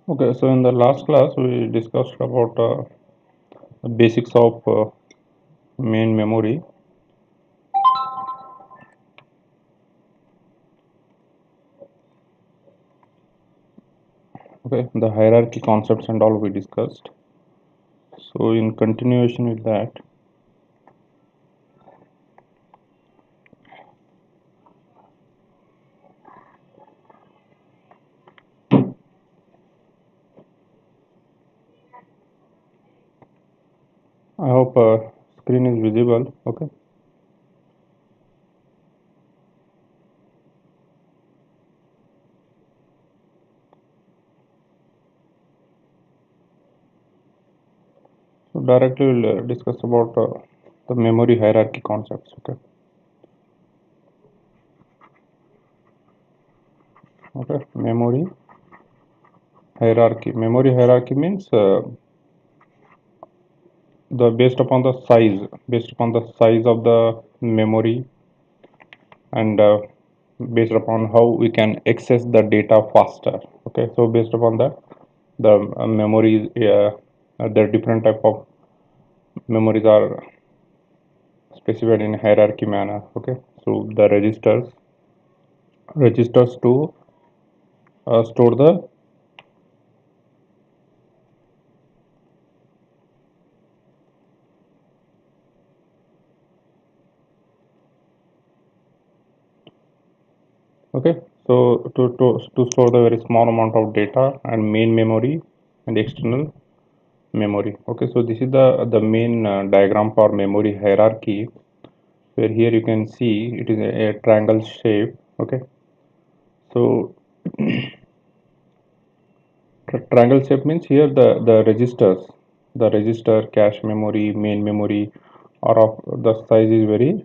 Okay, so in the last class we discussed about the basics of main memory. Okay, the hierarchy concepts and all we discussed. So in continuation with that, I hope screen is visible. Okay, so directly we'll discuss about the memory hierarchy concepts. Okay, memory hierarchy. Memory hierarchy means the based upon the size of the memory and based upon how we can access the data faster. Okay, so based upon that the memories, the different type of memories are specified in hierarchy manner. Okay, so the registers to store the. Okay, so to store the very small amount of data and main memory and external memory. Okay, so this is the main diagram for memory hierarchy, where here you can see it is a triangle shape. Okay, so triangle shape means here the registers, the register, cache memory, main memory are of the size is very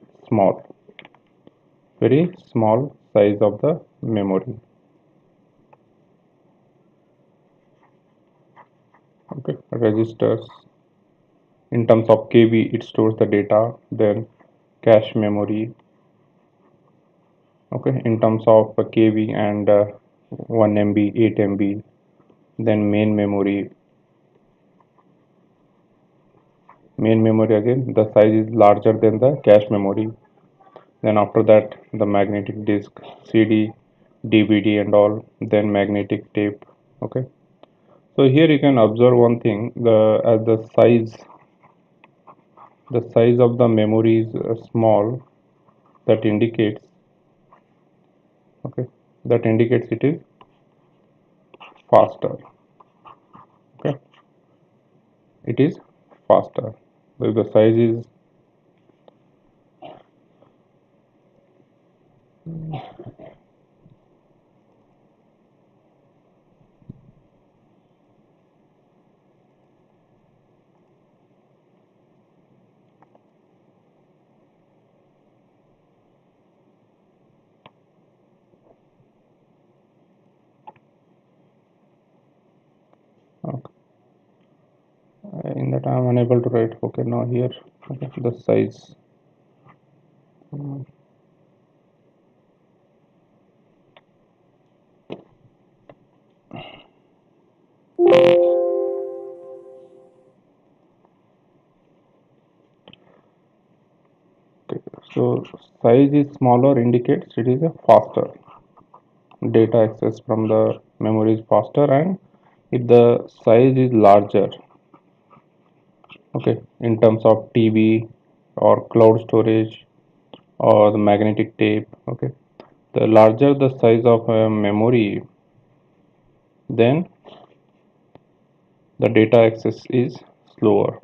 small size of the memory. Okay, registers in terms of KB it stores the data, then cache memory. Okay, in terms of KB and 1 MB, 8 MB, then main memory again the size is larger than the cache memory. Then after that the magnetic disk, CD, DVD and all, then magnetic tape. Okay, so here you can observe one thing, the as the size of the memory is small, that indicates, okay, that indicates it is faster. Okay, it is faster if the size is. Okay, in that I am unable to write. Okay, now here, okay, the size. Mm, okay, so size is smaller indicates it is a faster data access from the memory is faster, and if the size is larger, okay, in terms of TB or cloud storage or the magnetic tape, okay, the larger the size of a memory, then the data access is slower.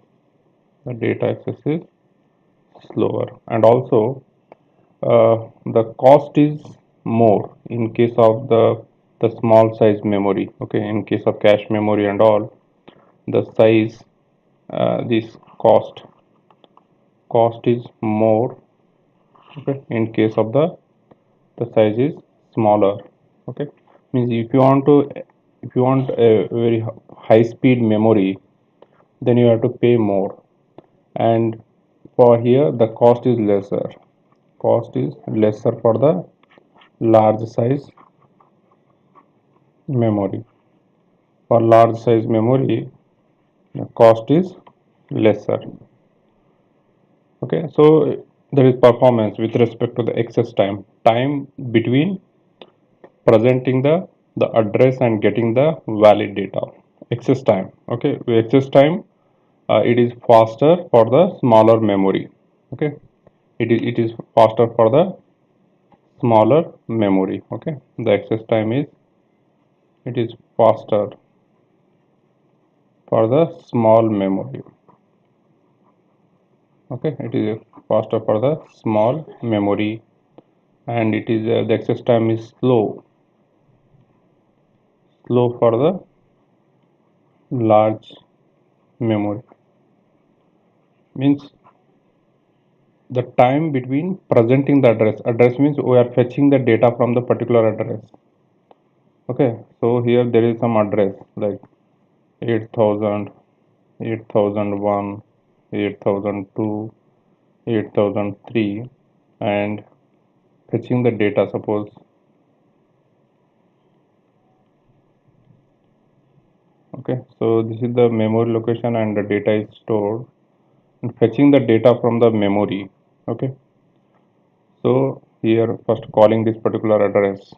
The data access is slower, and also the cost is more in case of the small size memory. Okay, in case of cache memory and all, the size, this cost is more. Okay, in case of the size is smaller. Okay, means if you want a very high speed memory, then you have to pay more, and for here the cost is lesser for the large size memory. For large size memory, the cost is lesser. Okay, so there is performance with respect to the access time between presenting the address and getting the valid data. Access time. Okay, access time, it is faster for the smaller memory. Okay, it is faster for the smaller memory. Okay, the access time is, it is faster for the small memory. Okay, it is faster for the small memory, and it is the access time is slow for the large memory. Means the time between presenting the address means we are fetching the data from the particular address. Okay, so here there is some address like 8000, 8001, 8002, 8003, and fetching the data. Suppose, okay, so this is the memory location and the data is stored, and fetching the data from the memory. Okay, so here first calling this particular address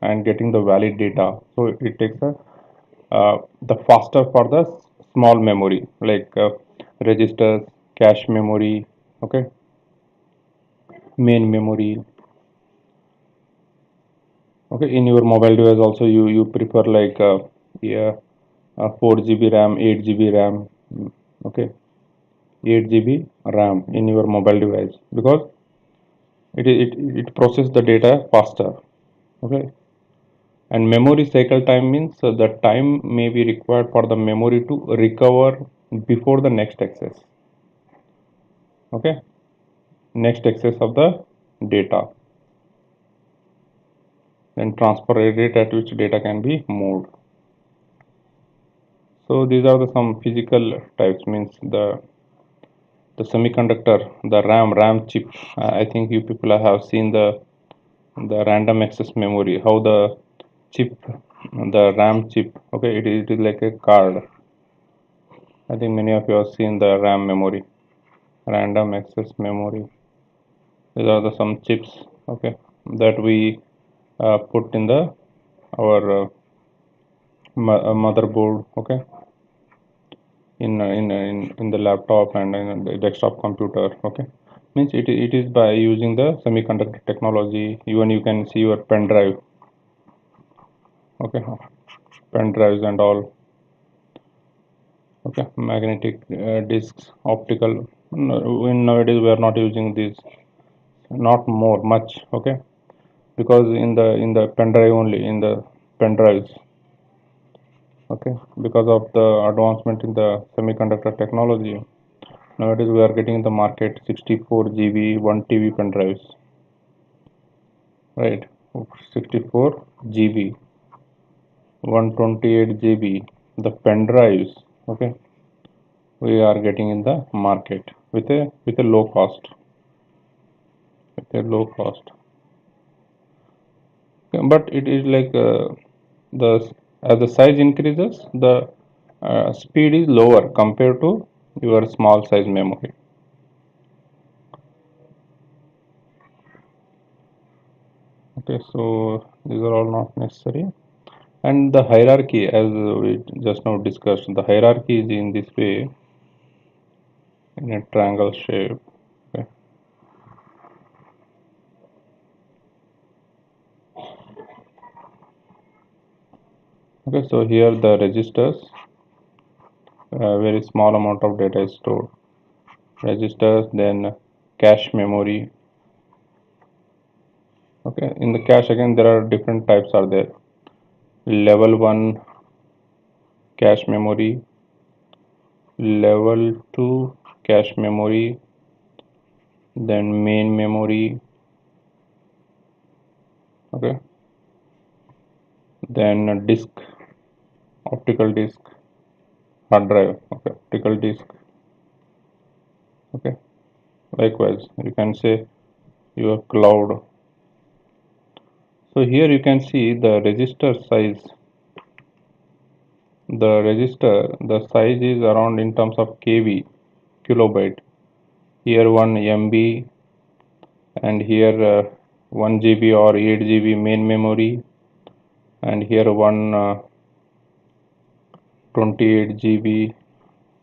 and getting the valid data. So it takes the faster for the small memory like registers, cache memory. Okay, main memory. Okay, in your mobile device also you prefer like yeah, 4 GB RAM, 8 GB RAM. Okay, 8 GB RAM in your mobile device because it process the data faster. Okay, and memory cycle time means the time may be required for the memory to recover before the next access. Okay, next access of the data, then transfer rate at which data can be moved. So these are the some physical types, means the semiconductor, the RAM chip. I think you people have seen the random access memory, how the chip, the RAM chip. Okay, it is like a card. I think many of you have seen the RAM memory, random access memory. These are the some chips. Okay, that we put in the our motherboard. Okay, in the laptop and in the desktop computer. Okay, means it is by using the semiconductor technology. Even you can see your pen drive. Okay, pen drives and all. Okay, magnetic discs, optical. In nowadays we are not using these, not more much. Okay, because in the pen drive only, in the pen drives. Okay, because of the advancement in the semiconductor technology, nowadays we are getting in the market 64 GB 1 TB pen drives, right? 64 GB 128 GB, the pen drives. Okay, we are getting in the market with a low cost, with a low cost. Okay, but it is like the as the size increases, the speed is lower compared to your small size memory. Okay, so these are all not necessary. And the hierarchy, as we just now discussed, the hierarchy is in this way, in a triangle shape. Okay, okay, so here the registers, very small amount of data is stored. Registers, then cache memory. Okay, in the cache again there are different types are there. Level 1 cache memory, level 2 cache memory, then main memory. Okay, then a disk, optical disk, hard drive. Okay, optical disk. Okay, likewise you can say your cloud. So here you can see the register size. the register, the size is around in terms of kb, kilobyte. Here 1 MB, and here 1 GB or 8 GB main memory, and here one 28 GB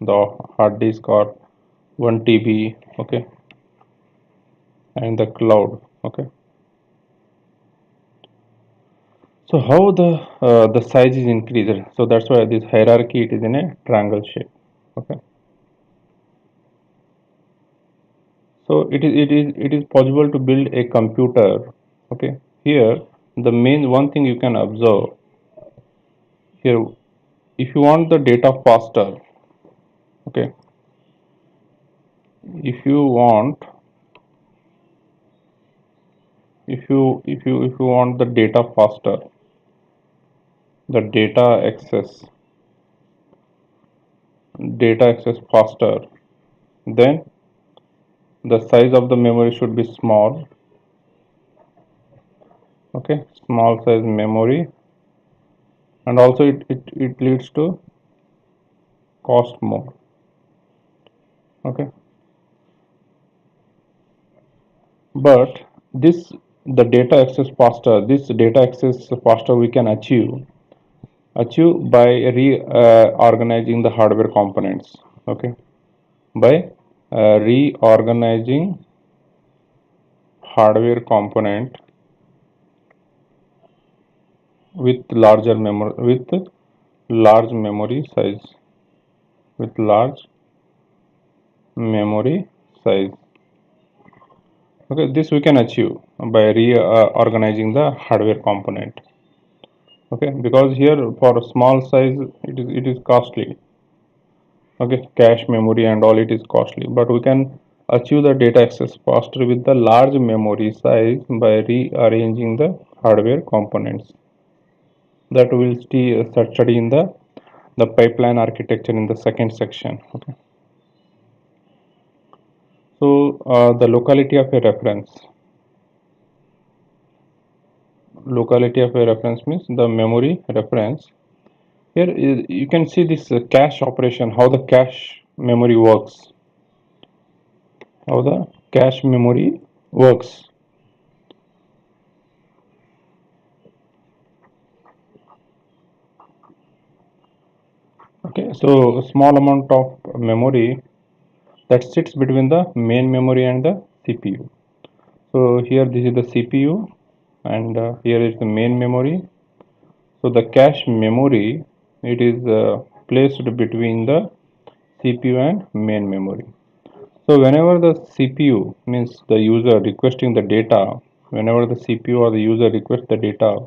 the hard disk or 1 TB. Okay, and the cloud. Okay, so how the size is increased? So that's why this hierarchy, it is in a triangle shape. Okay, so it is possible to build a computer. Okay, here the main one thing you can observe here, if you want the data faster. Okay, if you want, if you want the data faster, the data access faster, then the size of the memory should be small. Okay, small size memory, and also it leads to cost more. Okay, but this the data access faster, this data access faster we can achieve by reorganizing the hardware components. Okay, by reorganizing hardware component with large memory size, with large memory size. Okay, this we can achieve by reorganizing the hardware component. Okay, because here for a small size it is costly. Okay, cache memory and all, it is costly, but we can achieve the data access faster with the large memory size by rearranging the hardware components. That we will study in the pipeline architecture in the second section. Okay, so the locality of a reference. Locality of a reference means the memory reference. Here you can see this cache operation, how the cache memory works. How the cache memory works. Okay, so a small amount of memory that sits between the main memory and the CPU. So here this is the CPU, and here is the main memory. So the cache memory, it is placed between the CPU and main memory. So whenever the CPU, means the user requesting the data, whenever the CPU or the user requests the data,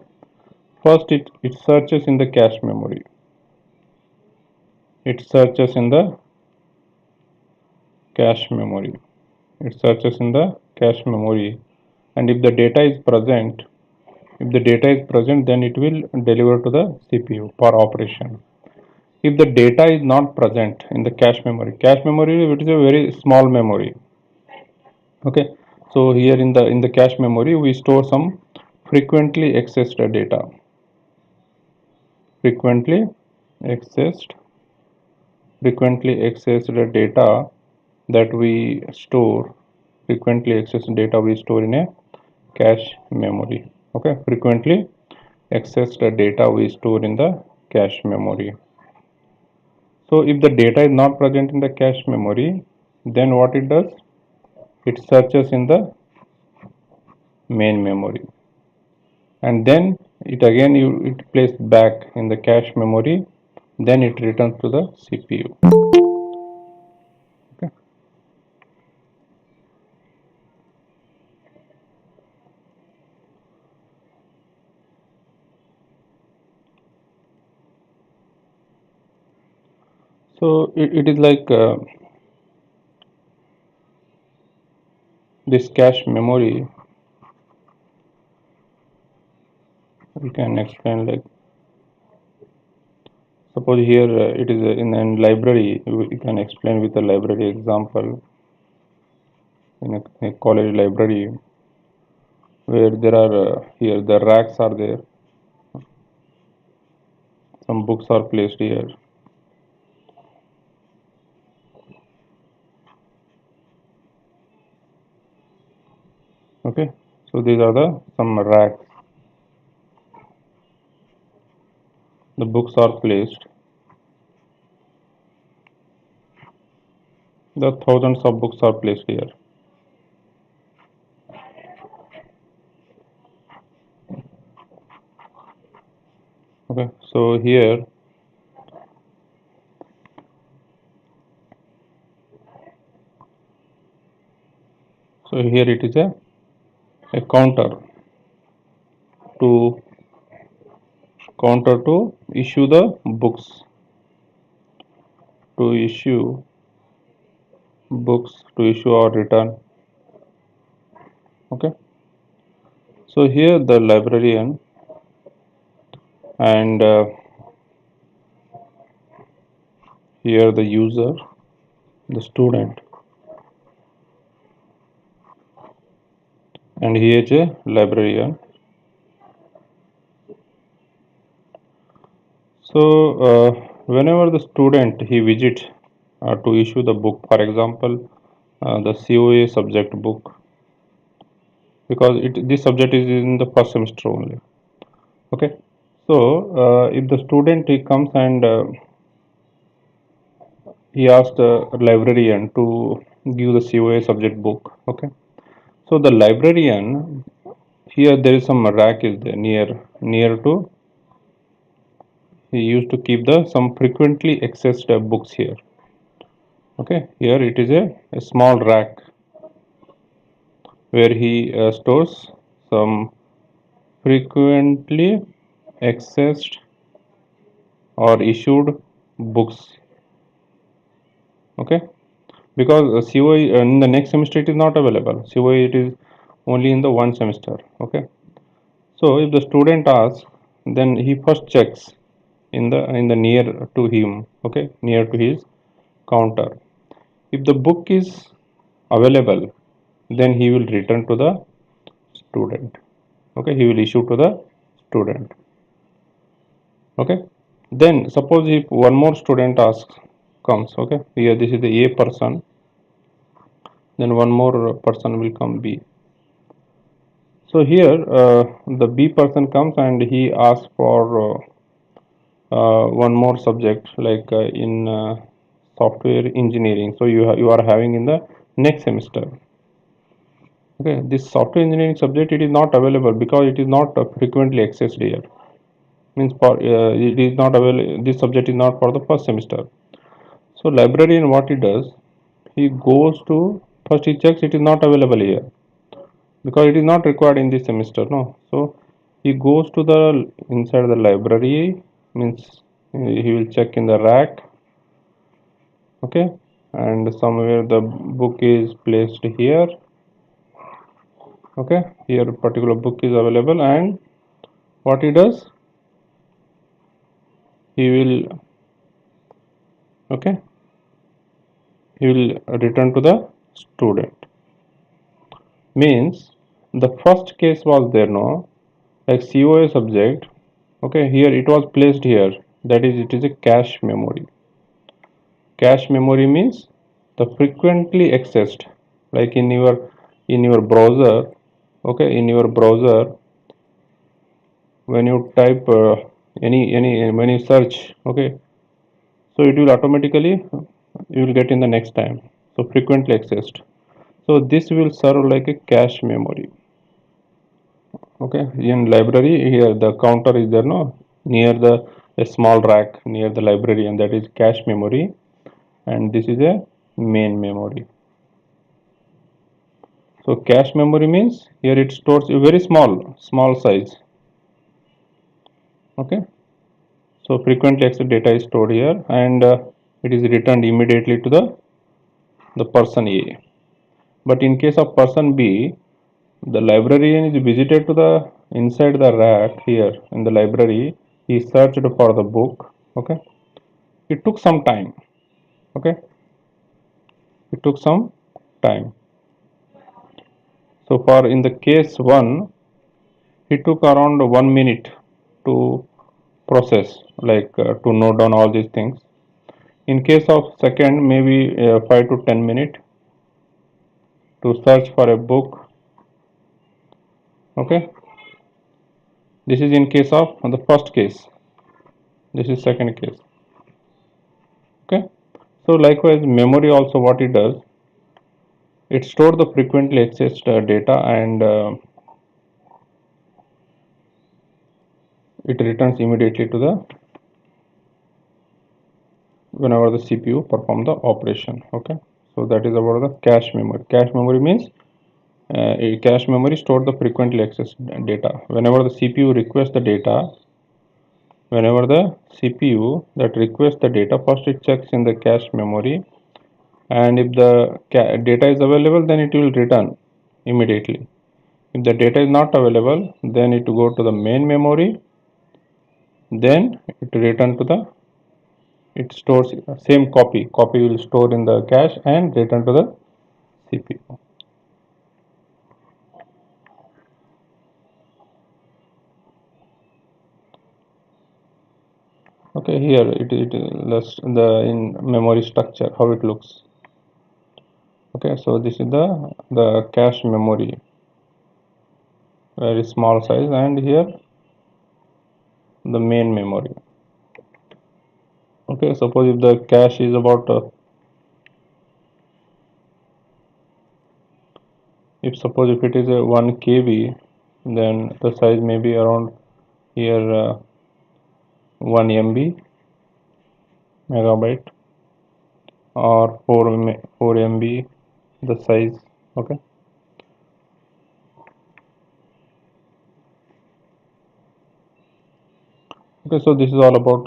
first it searches in the cache memory. It searches in the cache memory. It searches in the cache memory, and if the data is present, then it will deliver to the CPU for operation. If the data is not present in the cache memory, it is a very small memory. Okay, so here in the cache memory we store some frequently accessed data. frequently accessed frequently accessed data that we store frequently accessed data we store in a cache memory. Okay, frequently accessed data we store in the cache memory. So if the data is not present in the cache memory, then what it does, it searches in the main memory, and then it places back in the cache memory, then it returns to the CPU. Okay, so it is like this cache memory, we can explain like, suppose here it is in a library, we can explain with a library example. In a college library, where there are here the racks are there. Some books are placed here. Okay, so these are the some racks. The books are placed. The thousands of books are placed here. Okay, so here it is a to counter to issue the books, to issue to issue or return. Okay, so here the librarian and here the user, the student, and here is a librarian. So whenever the student he visits to issue the book, for example, the COA subject book, because this subject is in the first semester only. Okay, so if the student he comes and he asked the librarian to give the COA subject book. Okay, so the librarian here there is some rack is there near to, he used to keep the some frequently accessed books here. Okay, here it is a small rack where he stores some frequently accessed or issued books. Okay, because COE in the next semester it is not available. COE it is only in the one semester. Okay, so if the student asks, then he first checks in the near to him. Okay, near to his counter. If the book is available, then he will return to the student. Okay, he will issue to the student. Okay, then suppose if one more student asks comes. Okay, here this is the A person, then one more person will come B. So here the B person comes and he asks for one more subject like in software engineering. So you are having in the next semester. Okay, this software engineering subject it is not available because it is not frequently accessed here. Means for it is not available. This subject is not for the first semester. So librarian what he does, he goes to first he checks it is not available here because it is not required in this semester. No, so he goes to the inside the library, means he will check in the rack. Okay, and somewhere the book is placed here. Okay, here particular book is available, and what he does, he will, okay, he will return to the student. Means the first case was there, no, like COA subject. Okay, here it was placed here, that is it is a cache memory. Cache memory means the frequently accessed, like in your browser. Okay, in your browser when you type any when you search. Okay, so it will automatically you will get in the next time, so frequently accessed. So this will serve like a cache memory. Okay, in library here the counter is there, no, near the a small rack near the library, and that is cache memory, and this is a main memory. So cache memory means here it stores a very small size. Okay, so frequently accessed data is stored here, and it is returned immediately to the person A. But in case of person B, the librarian is visited to the inside the rack here in the library. He searched for the book. Okay, it took some time. Okay, it took some time. So for in the case one, it took around 1 minute to process, like to note down all these things. In case of second, maybe 5 to 10 minutes to search for a book. Okay, this is in case of the first case. This is second case. Okay, so likewise, memory also what it does, it stores the frequently accessed data, and it returns immediately to the whenever the CPU perform the operation. Okay, so that is about the cache memory. Cache memory means a cache memory store the frequently accessed data. Whenever the CPU requests the data, whenever the CPU that requests the data, first it checks in the cache memory, and if the data is available, then it will return immediately. If the data is not available, then it will go to the main memory, then it return to the, it stores same copy will store in the cache and return to the CPU. Okay, here it the in memory structure how it looks. Okay, so this is the cache memory, very small size, and here the main memory. Okay, suppose if the cache is about if suppose if it is a 1 KB, then the size may be around here 1 MB megabyte, or 4 MB the size. Okay, okay, so this is all about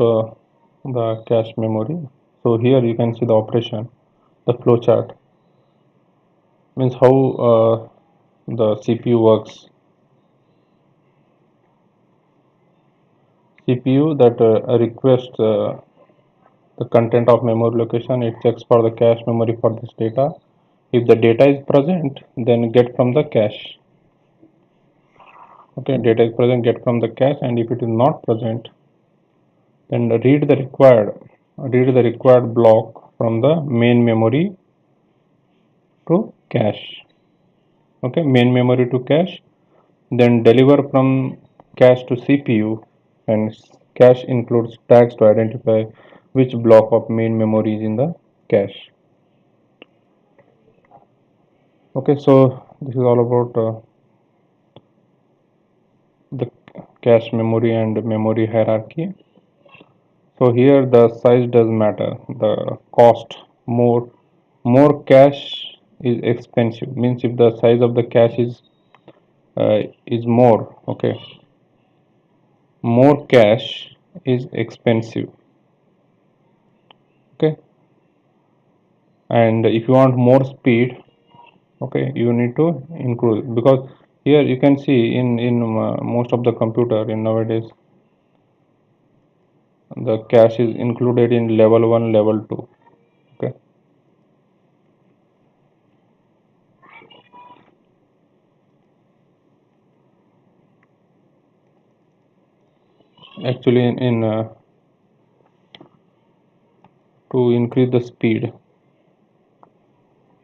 the cache memory. So here you can see the operation, the flow chart means how the CPU works. CPU that requests the content of memory location, it checks for the cache memory for this data. If the data is present, then get from the cache. Okay, data is present, get from the cache, and if it is not present, then read the required block from the main memory to cache. Okay, main memory to cache, then deliver from cache to CPU, and cache includes tags to identify which block of main memory is in the cache. Okay, so this is all about the cache memory and memory hierarchy. So here the size does matter, the cost. More cache is expensive, means if the size of the cache is more. Okay, more cache is expensive. Okay, and if you want more speed, okay, you need to include, because here you can see in most of the computer in nowadays, the cache is included in level 1, level 2. Okay, actually in to increase the speed,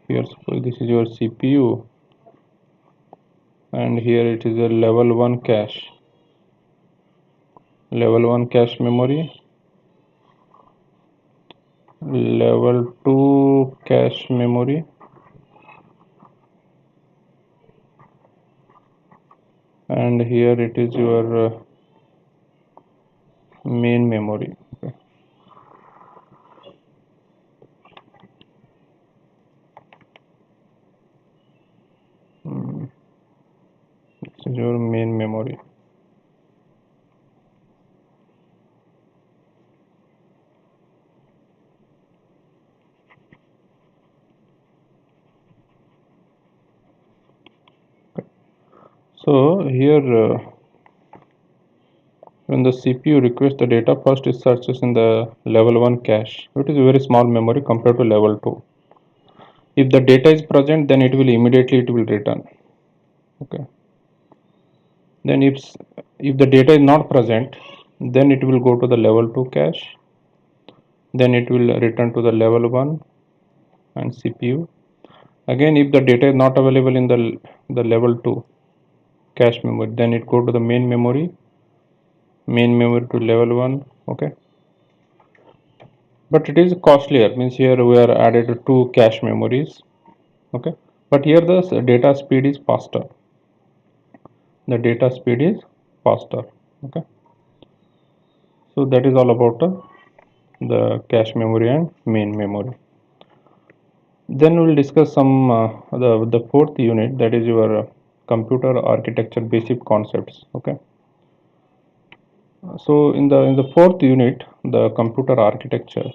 here suppose this is your CPU, and here it is a level 1 cache, level 1 cache memory, level 2 cache memory, and here it is your main memory. Okay. This is your main memory. So here when the CPU requests the data, first it searches in the level 1 cache. It is a very small memory compared to level 2. If the data is present, then it will return. Okay. Then if the data is not present, then it will go to the level 2 cache, then it will return to the level 1 and CPU. Again, if the data is not available in the level 2 cache memory, then it go to the main memory to level 1. Okay, but it is costlier, means here we are added two cache memories. Okay, but here the data speed is faster, the data speed is faster. Okay, so that is all about the cache memory and main memory. Then we will discuss some the fourth unit, that is your computer architecture basic concepts. Okay, so in the fourth unit, the computer architecture.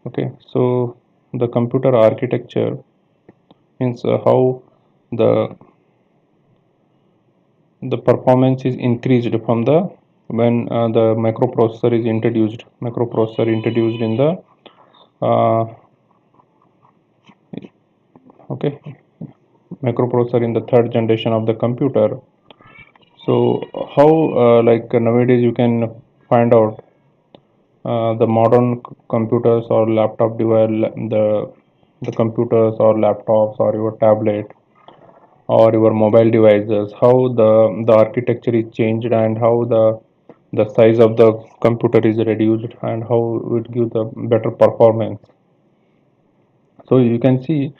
Okay, so the computer architecture means how the the performance is increased from the when the microprocessor introduced in the uh, okay, microprocessor in the third generation of the computer. So how like nowadays you can find out the modern computers or laptop device, the computers or laptops or your tablet or your mobile devices, how the architecture is changed and how the size of the computer is reduced and how it gives a better performance. So you can see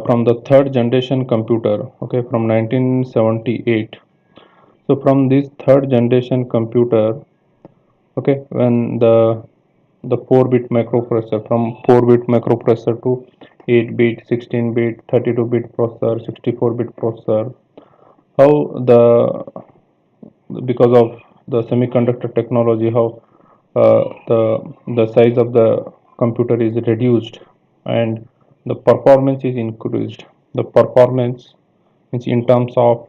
from the third generation computer, okay, from 1978. So from this third generation computer, okay, when the 4-bit microprocessor, from 4-bit microprocessor to 8-bit, 16-bit, 32-bit processor, 64-bit processor, how because of the semiconductor technology, how the size of the computer is reduced and the performance is increased. The performance means in terms of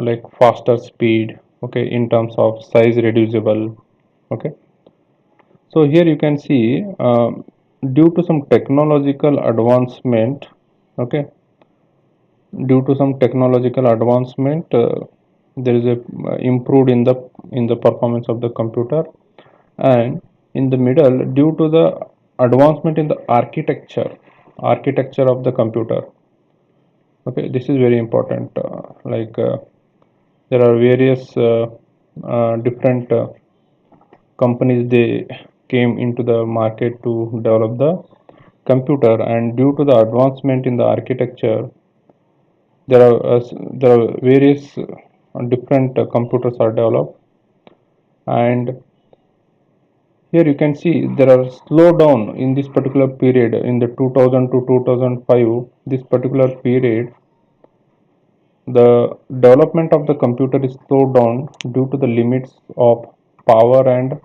like faster speed, okay, in terms of size reducible. Okay, so here you can see due to some technological advancement, okay, due to some technological advancement, there is a improved in the performance of the computer. And in the middle, due to the advancement in the architecture of the computer. Okay, this is very important. Like there are various different companies, they came into the market to develop the computer, and due to the advancement in the architecture, there are various different computers are developed. And here you can see there are slowdown in this particular period in the 2000 to 2005. This particular period, the development of the computer is slowed down due to the limits of power and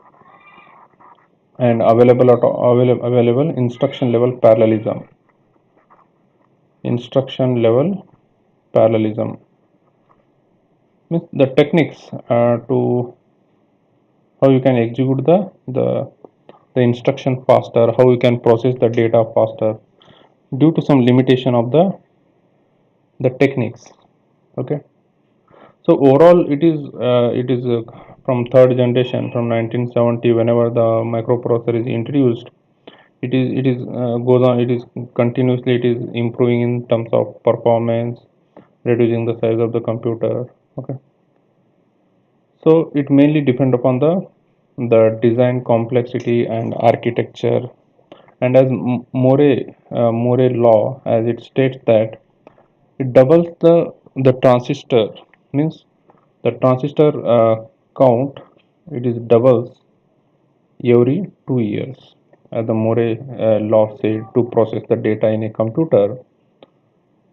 available instruction level parallelism means the techniques to how you can execute the instruction faster, how you can process the data faster due to some limitation of the techniques. Okay, so overall it is from third generation, from 1970, whenever the microprocessor is introduced, it is goes on, it is continuously, it is improving in terms of performance, reducing the size of the computer. Okay, so it mainly depend upon the design complexity and architecture. And as More law, as it states that it doubles the transistor, means the transistor count, it is doubles every 2 years, as the More law said, to process the data in a computer.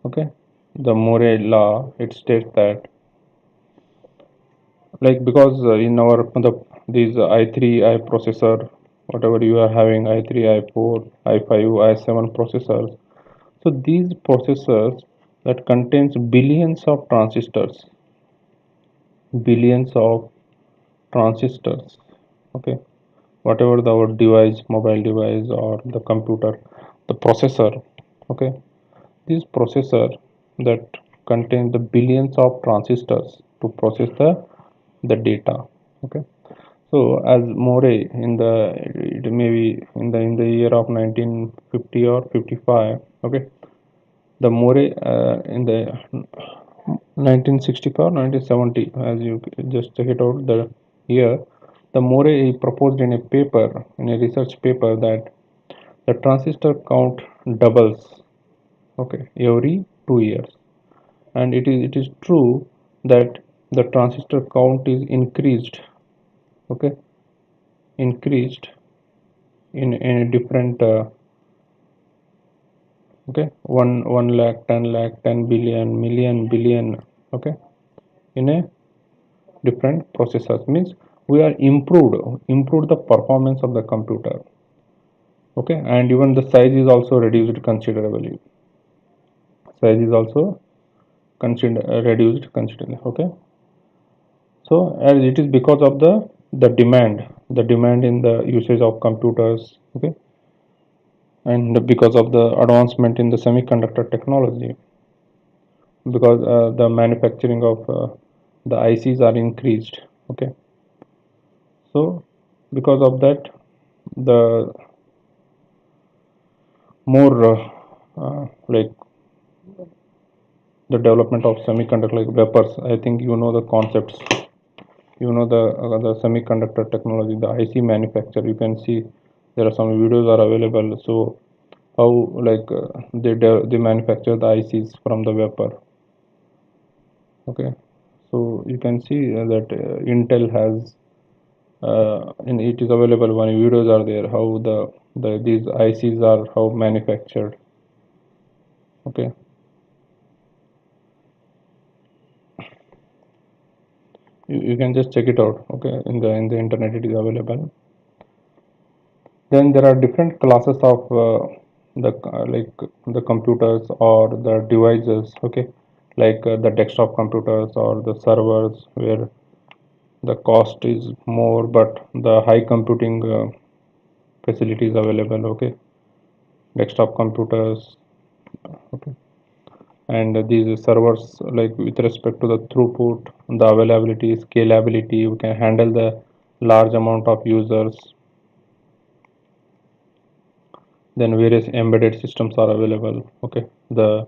Okay, the More law, it states that, like, because in our these i3 i processor, whatever you are having, i3 i4 i5 i7 processors, so these processors that contains billions of transistors. Okay, whatever our device, mobile device or the computer, the processor. Okay, this processor that contains the billions of transistors to process the the data. Okay, so as More in the, it may be in the year of 1950 or 55. Okay, the More in the 1965 1970, as you just check it out the year, the More proposed in a paper, in a research paper, that the transistor count doubles, okay, every 2 years. And it is true that the transistor count is increased, okay, increased in a different, okay, 1 lakh, 10 lakh, 10 billion, million, billion, okay, in a different processors, means we are improved the performance of the computer. Okay, and even the size is also reduced considerably. Size is also reduced considerably. Okay, so as it is because of the demand in the usage of computers. Okay, and because of the advancement in the semiconductor technology, because the manufacturing of the ICs are increased. Okay, so because of that, the more like the development of semiconductor, like wafers. I think you know the concepts. You know the semiconductor technology, the IC manufacture. You can see there are some videos are available. So how, like, they manufacture the ICs from the vapor. Okay, so you can see that Intel has, and it is available when videos are there, how these ICs are how manufactured. Okay, you can just check it out. Okay, in the internet it is available. Then there are different classes of like the computers or the devices. Okay, like the desktop computers or the servers, where the cost is more but the high computing facilities available. Okay, desktop computers. Okay, and these servers, like with respect to the throughput, the availability, scalability, we can handle the large amount of users. Then various embedded systems are available. Okay, the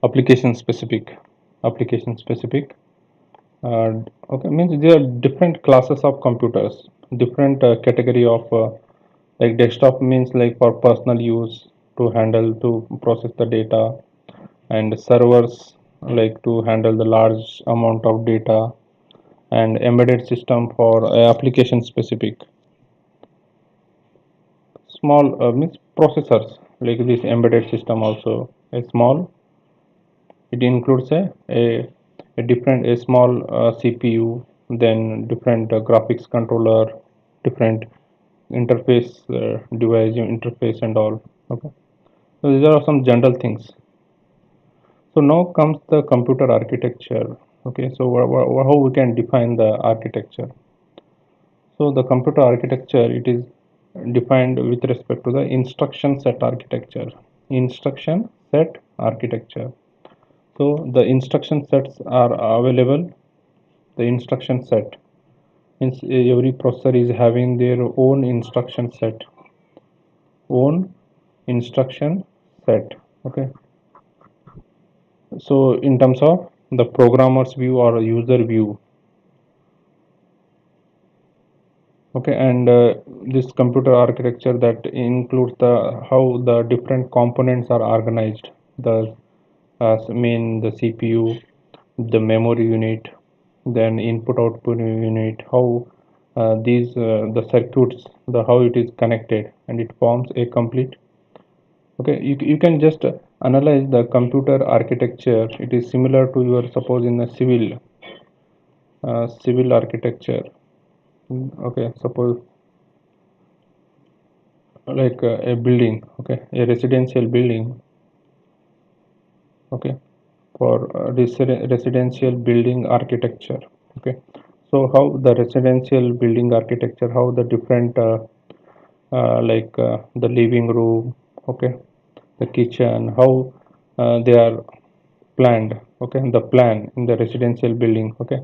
application specific, uh, okay, means there are different classes of computers, different category of, like desktop means like for personal use, to handle, to process the data, and servers like to handle the large amount of data, and embedded system for application specific. Small means processors, like this embedded system also a small, it includes a different, a small CPU, then different graphics controller, different interface, device interface and all. Okay, so these are some general things. So now comes the computer architecture. Okay, so how we can define the architecture. So the computer architecture, it is defined with respect to the instruction set architecture. Instruction set architecture. So the instruction sets are available. The instruction set means every processor is having their own instruction set, own instruction set. Okay. So in terms of the programmer's view or user view. Okay, and this computer architecture that includes the how the different components are organized. The mean the CPU, the memory unit, then input output unit, how these the circuits, the how it is connected, and it forms a complete. Okay, you can just analyze the computer architecture. It is similar to your, suppose in a civil architecture. Okay, suppose like a building. Okay, a residential building. Okay, for residential building architecture. Okay, so how the residential building architecture, how the different like the living room, okay, the kitchen, how they are planned. Okay, the plan in the residential building. Okay,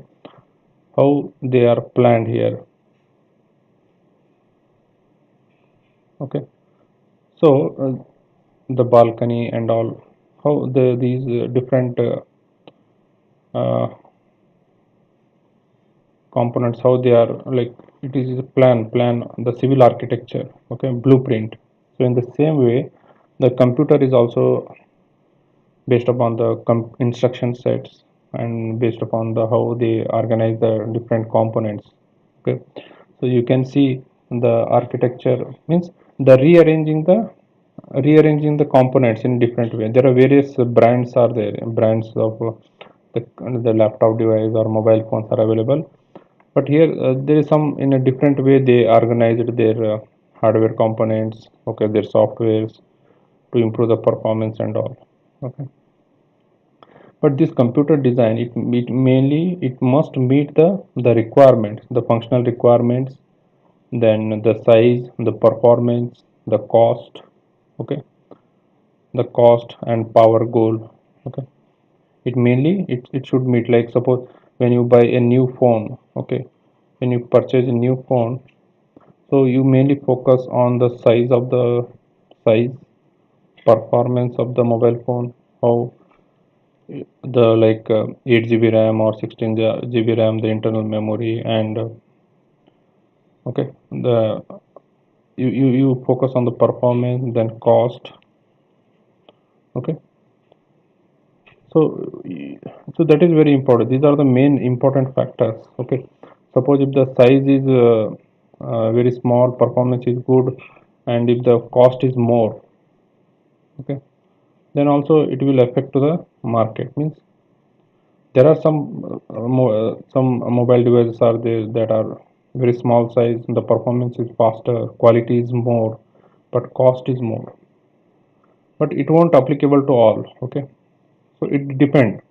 how they are planned here. Okay, so the balcony and all, how these different uh, components, how they are like, it is a plan the civil architecture, okay, blueprint. So in the same way, the computer is also based upon the instruction sets, and based upon the how they organize the different components. Okay, so you can see the architecture means the rearranging the components in different way. There are various brands are there, brands of the, the laptop device or mobile phones are available, but here there is some in a different way they organized their hardware components, okay, their softwares to improve the performance and all. Okay, but this computer design, it mainly it must meet the requirements, the functional requirements, then the size, the performance, the cost, okay, the cost and power goal. Okay, it mainly it should meet, like suppose when you buy a new phone, okay, when you purchase a new phone, so you mainly focus on the size, performance of the mobile phone, how the like 8 GB RAM or 16 GB RAM, the internal memory, and okay, the you focus on the performance, then cost. Okay, so so that is very important. These are the main important factors. Okay, suppose if the size is very small, performance is good, and if the cost is more, okay, then also it will affect to the market. Means there are some mobile devices are there that are very small size, the performance is faster, quality is more, but cost is more, but it won't applicable to all. Okay, so it depends.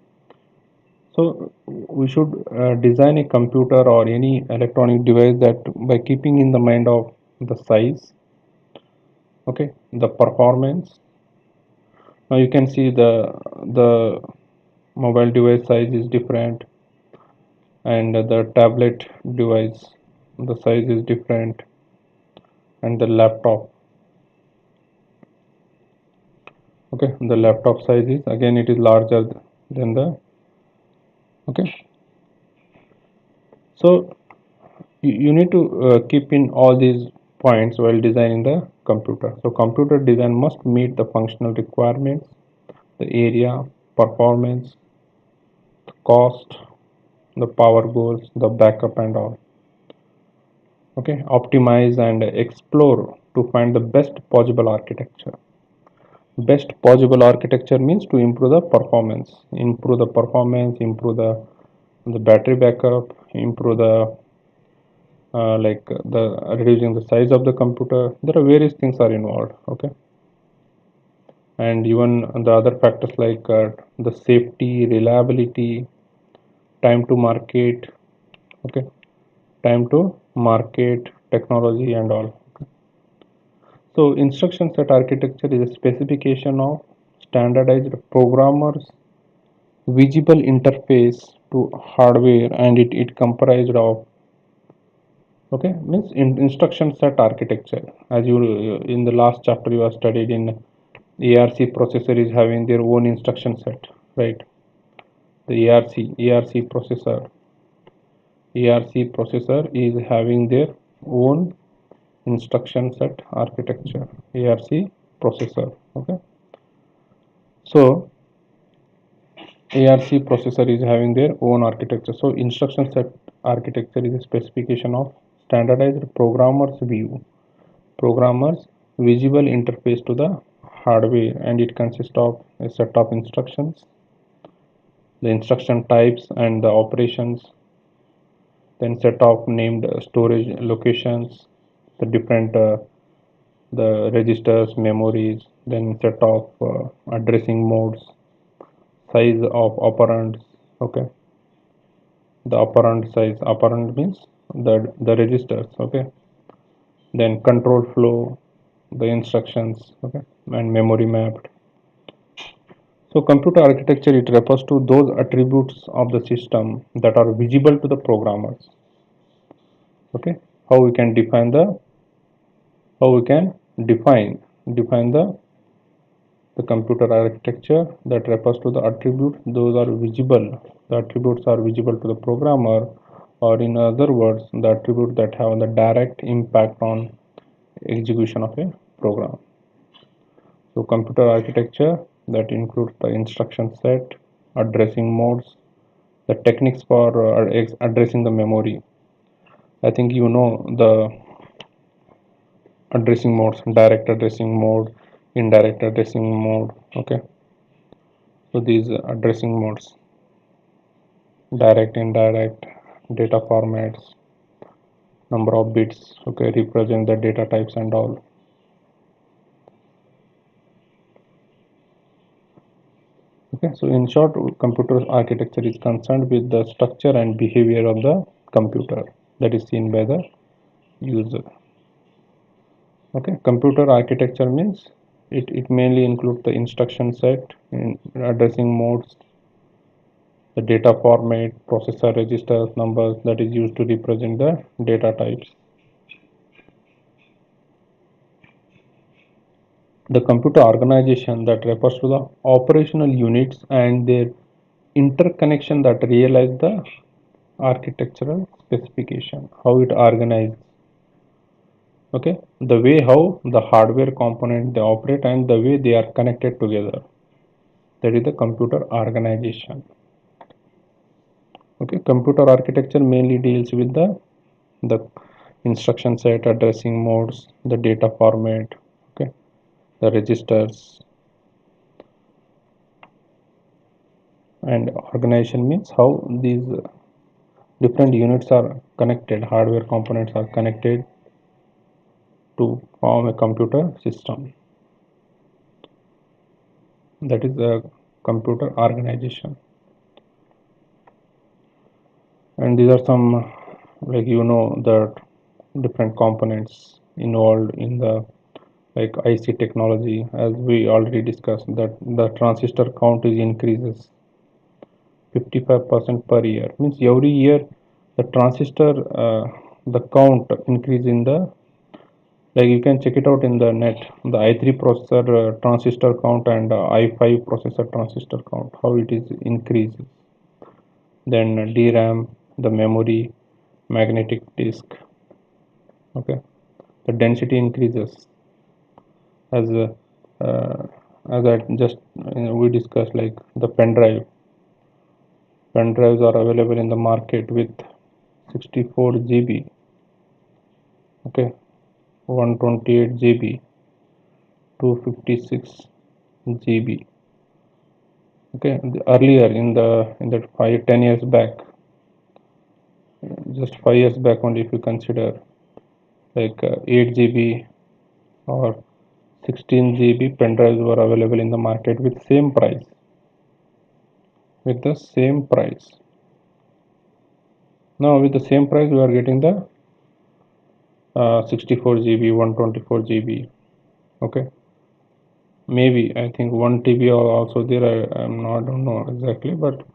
So we should design a computer or any electronic device that by keeping in the mind of the size, okay, the performance. Now you can see the mobile device size is different, and the tablet device, the size is different, and the laptop, okay, the laptop size is again it is larger than the, okay. So you need to keep in all these points while designing the computer. So computer design must meet the functional requirements, the area, performance, cost, the power goals, the backup and all. Okay, optimize and explore to find the best possible architecture. Best possible architecture means to improve the performance, improve the battery backup, improve the like the reducing the size of the computer. There are various things are involved. Okay, and even the other factors like the safety, reliability, time to market. Okay, time to market, technology and all. So instruction set architecture is a specification of standardized programmers visible interface to hardware, and it comprised of, okay, means instruction set architecture. As you in the last chapter you have studied in ARC processor is having their own instruction set, right? The ARC processor is having their own instruction set architecture, ARC processor. Okay, so ARC processor is having their own architecture. So instruction set architecture is a specification of standardized programmers visible interface to the hardware, and it consists of a set of instructions, the instruction types and the operations, then set of named storage locations, the different the registers, memories, then set of addressing modes, size of operands. Okay, the operand means the registers. Okay, then control flow, the instructions. Okay, and memory mapped. So computer architecture, it refers to those attributes of the system that are visible to the programmers. Okay, how we can define the how we can define the computer architecture that refers to the attributes those are visible. The attributes are visible to the programmer, or in other words, the attributes that have the direct impact on execution of a program. So computer architecture that includes the instruction set, addressing modes, the techniques for addressing the memory. I think you know the addressing modes: direct addressing mode, indirect addressing mode. Okay, so these addressing modes: direct, indirect, data formats, number of bits, okay, represent the data types and all. Okay, so in short, computer architecture is concerned with the structure and behavior of the computer that is seen by the user. Okay, computer architecture means it mainly includes the instruction set, in addressing modes, the data format, processor registers, numbers that is used to represent the data types. The computer organization that refers to the operational units and their interconnection that realize the architectural specification, how it organizes. Okay, the way how the hardware component they operate and the way they are connected together. That is the computer organization. Okay, computer architecture mainly deals with the instruction set, addressing modes, the data format, okay, the registers, and organization means how these different units are connected, hardware components are connected to form a computer system. That is a computer organization. And these are some, like the different components involved in the like IC technology. As we already discussed, that the transistor count is increases 55% per year, means every year the transistor the count increase in the, like you can check it out in the net, the i3 processor transistor count and i5 processor transistor count, how it is increases. Then DRAM, the memory, magnetic disk, okay, the density increases as uh, as I just we discussed, like the pen drives are available in the market with 64 GB, okay, 128 GB, 256 GB. Okay, earlier in the 5 10 years back, just 5 years back only, if you consider, like 8 GB or 16 GB pen drives were available in the market with same price, with the same price. Now with the same price we are getting the 64 GB, 124 GB. Okay, maybe I think 1 TB are also there. I'm not, I don't know exactly, but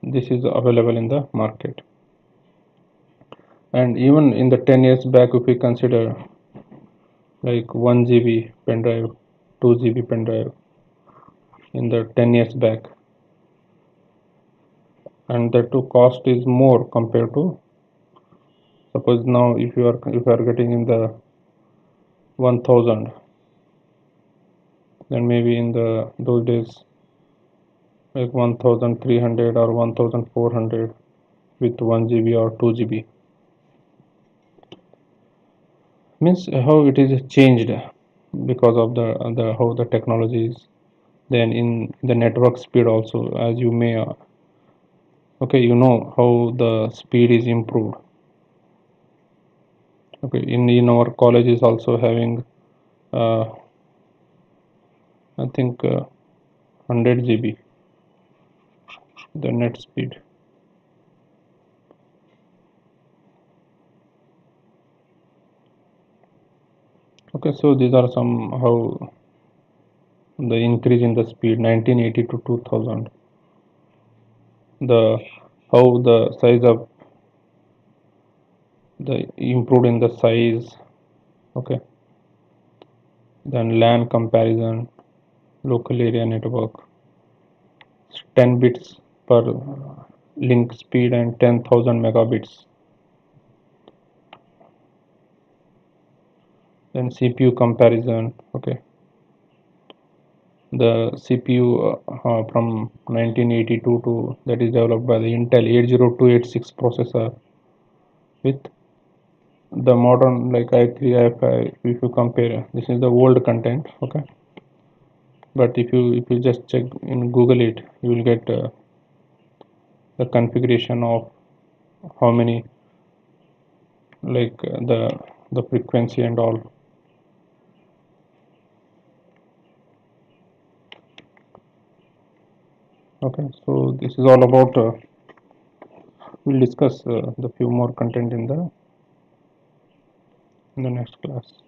this is available in the market. And even in the 10 years back, if we consider, like 1 GB pen drive, 2 GB pen drive in the 10 years back, and the two cost is more compared to, suppose now if you are getting in the 1000, then maybe in the those days, like 1300 or 1400 with 1 GB or 2 GB, means how it is changed because of the how the technology is. Then in the network speed also, as you may okay, how the speed is improved. Okay, in our college is also having uh, I think 100 GB the net speed. Okay, so these are some how the increase in the speed 1980 to 2000, the how the size of the improved in the size. Okay, then LAN comparison, local area network, 10 bits per link speed and 10,000 megabits. Then CPU comparison. Okay, the CPU from 1982 to that is developed by the Intel 80286 processor with the modern like i3 i5. If you compare, this is the old content. Okay, but if you just check in Google it, you will get the configuration of how many like the frequency and all. Okay, so this is all about we'll discuss the few more content in the next class.